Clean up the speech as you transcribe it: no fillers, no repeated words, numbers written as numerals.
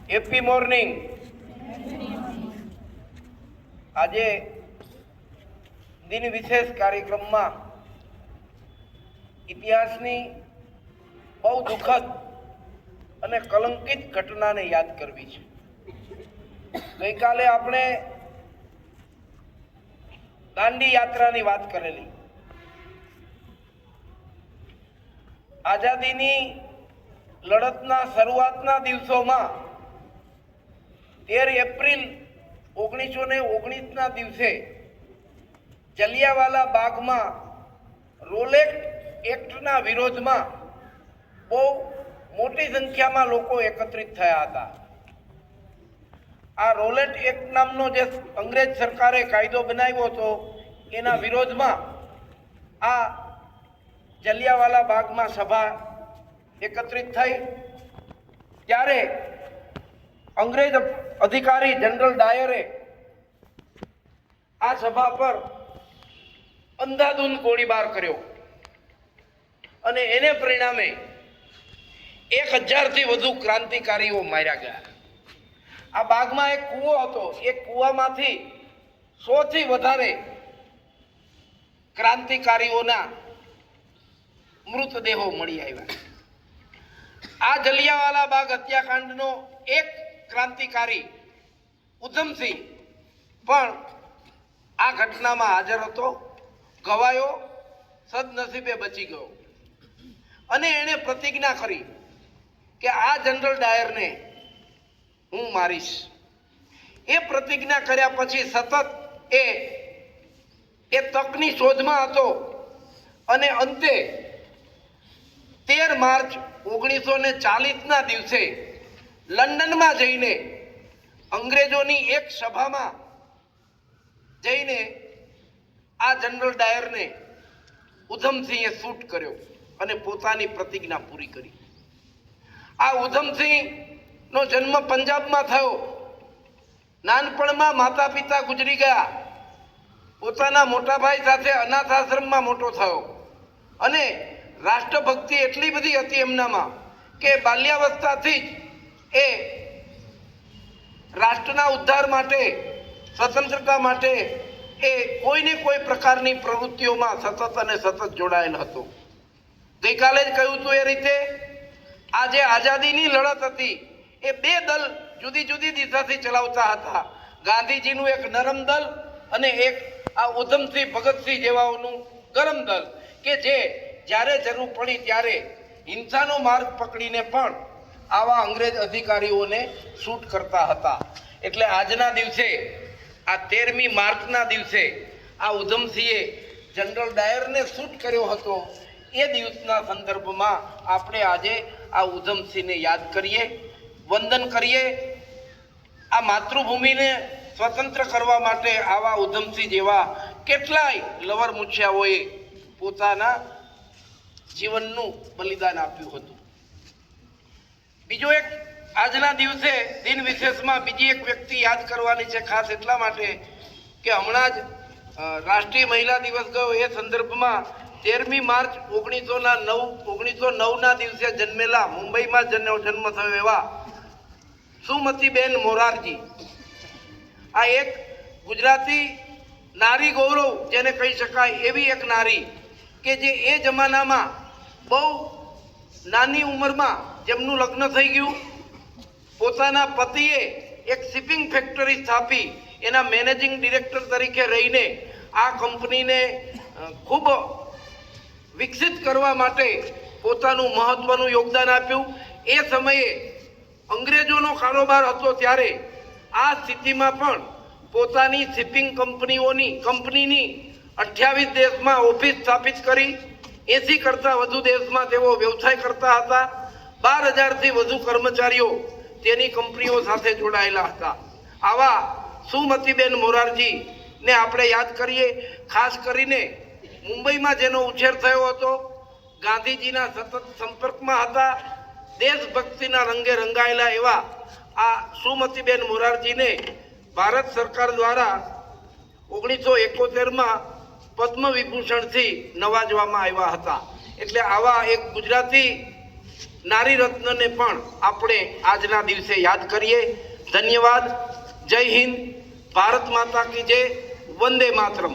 Happy morning. આજે દિન વિશેષ કાર્યક્રમમાં ઇતિહાસની બહુ દુઃખદ અને કલંકિત ઘટનાને યાદ કરવી છે. ગઈકાલે આપણે દાંડી યાત્રાની વાત કરેલી. આઝાદીની લડતના શરૂઆતના દિવસોમાં 13 એપ્રિલ 1919ના દિવસે જલિયાવાલા બાગમાં રોલેટ એક્ટના વિરોધમાં બહુ મોટી સંખ્યામાં લોકો એકત્રિત થયા હતા. આ રોલેટ એક્ટ નામનો જે અંગ્રેજ સરકારે કાયદો બનાવ્યો હતો એના વિરોધમાં આ જલિયાવાલા બાગમાં સભા એકત્રિત થઈ. ત્યારે અંગ્રેજ અધિકારી જનરલ ડાયરે આ સભા પર અંધાધૂંધ ગોળીબાર કર્યો અને એને પરિણામે 1000થી વધુ ક્રાંતિકારીઓ માર્યા ગયા. આ બાગમાં એક કૂવો હતો. એ કૂવામાંથી 100થી વધારે ક્રાંતિકારીઓના મૃતદેહો મળી આવ્યા. આ જલિયાવાલા બાગ હત્યાકાંડનો એક ક્રાંતિકારી ઉધમસિંહ પણ આ ઘટનામાં હાજર હતો, ગવાયો, સદનસીબે બચી ગયો અને એણે પ્રતિજ્ઞા કરી કે આ જનરલ ડાયરને હું મારીશ. એ પ્રતિજ્ઞા કર્યા પછી સતત એ તકની શોધમાં હતો અને અંતે 13 માર્ચ 1940ના દિવસે લંડનમાં જઈને અંગ્રેજોની એક સભામાં જઈને આ જનરલ ડાયરને ઉધમસિંહે શૂટ કર્યો અને પોતાની પ્રતિજ્ઞા પૂરી કરી. આ ઉધમસિંહનો જન્મ પંજાબમાં થયો. નાનપણમાં માતા પિતા ગુજરી ગયા. પોતાના મોટા ભાઈ સાથે અનાથ આશ્રમમાં મોટો થયો અને રાષ્ટ્રભક્તિ એટલી બધી હતી એમનામાં કે બાલ્યાવસ્થાથી જ એ રાષ્ટ્રના ઉદ્ધાર માટે, સ્વતંત્રતા માટે એ કોઈને કોઈ પ્રકારની પ્રવૃત્તિઓમાં સતત અને સતત જોડાયેલ હતો. ગઈકાલે જ કહ્યું હતું એ રીતે આ જે આઝાદીની લડત હતી એ 2 દળ જુદી જુદી દિશાથી ચલાવતા હતા. ગાંધીજીનું એક નરમ દળ અને એક આ ઉધમસિંહ ભગતસિંહ જેવાઓનું ગરમ દળ કે જે જ્યારે જરૂર પડી ત્યારે હિંસાનો માર્ગ પકડીને પણ આવા અંગ્રેજ અધિકારીઓને શૂટ કરતા હતા. એટલે આજના દિવસે આ 13મી માર્ચના દિવસે આ ઉધમસિંહે જનરલ ડાયરને શૂટ કર્યો હતો. એ દિવસના સંદર્ભમાં આપણે આજે આ ઉધમસિંહને યાદ કરીએ, વંદન કરીએ. આ માતૃભૂમિને સ્વતંત્ર કરવા માટે આવા ઉધમસિંહ જેવા કેટલાય લવર મુછિયાઓએ પોતાના જીવનનું બલિદાન આપ્યું હતું. બીજો એક આજના દિવસે દિન વિશેષમાં બીજી એક વ્યક્તિ યાદ કરવાની છે, ખાસ એટલા માટે કે હમણાં જ રાષ્ટ્રીય મહિલા દિવસ ગયો. એ સંદર્ભમાં 13મી માર્ચ 1909ના દિવસે જન્મેલા, મુંબઈમાં જન્મ થયો એવા સુમતીબેન મોરારજી, આ એક ગુજરાતી નારી ગૌરવ જેને કહી શકાય એવી એક નારી કે જે એ જમાનામાં બહુ નાની ઉંમરમાં જેમનું લગ્ન થઈ ગયું, પોતાના પતિએ એક શિપિંગ ફેક્ટરી સ્થાપી, એના મેનેજિંગ ડિરેક્ટર તરીકે રહીને આ કંપનીને ખૂબ વિકસિત કરવા માટે પોતાનું મહત્વનું યોગદાન આપ્યું. એ સમયે અંગ્રેજોનો કારોબાર હતો ત્યારે આ સ્થિતિમાં પણ પોતાની શિપિંગ કંપનીની 28 દેશમાં ઓફિસ સ્થાપિત કરી. 80 કરતાં વધુ દેશમાં તેઓ વ્યવસાય કરતા હતા. 12,000થી વધુ કર્મચારીઓ તેની કંપનીઓ સાથે જોડાયેલા હતા. આવા સુમતીબેન મોરારજીને આપણે યાદ કરીએ. ખાસ કરીને મુંબઈમાં જેનો ઉછેર થયો હતો, ગાંધીજીના સતત સંપર્કમાં હતા, દેશભક્તિના રંગે રંગાયેલા એવા આ સુમતીબેન મોરારજીને ભારત સરકાર દ્વારા 1971માં પદ્મ વિભૂષણથી નવાજવામાં આવ્યા હતા. એટલે આવા એક ગુજરાતી નારી રત્નને પણ આપણે આજના દિવસે યાદ કરીએ. ધન્યવાદ. જય હિન્દ. ભારત માતા કી જય. વંદે માતરમ.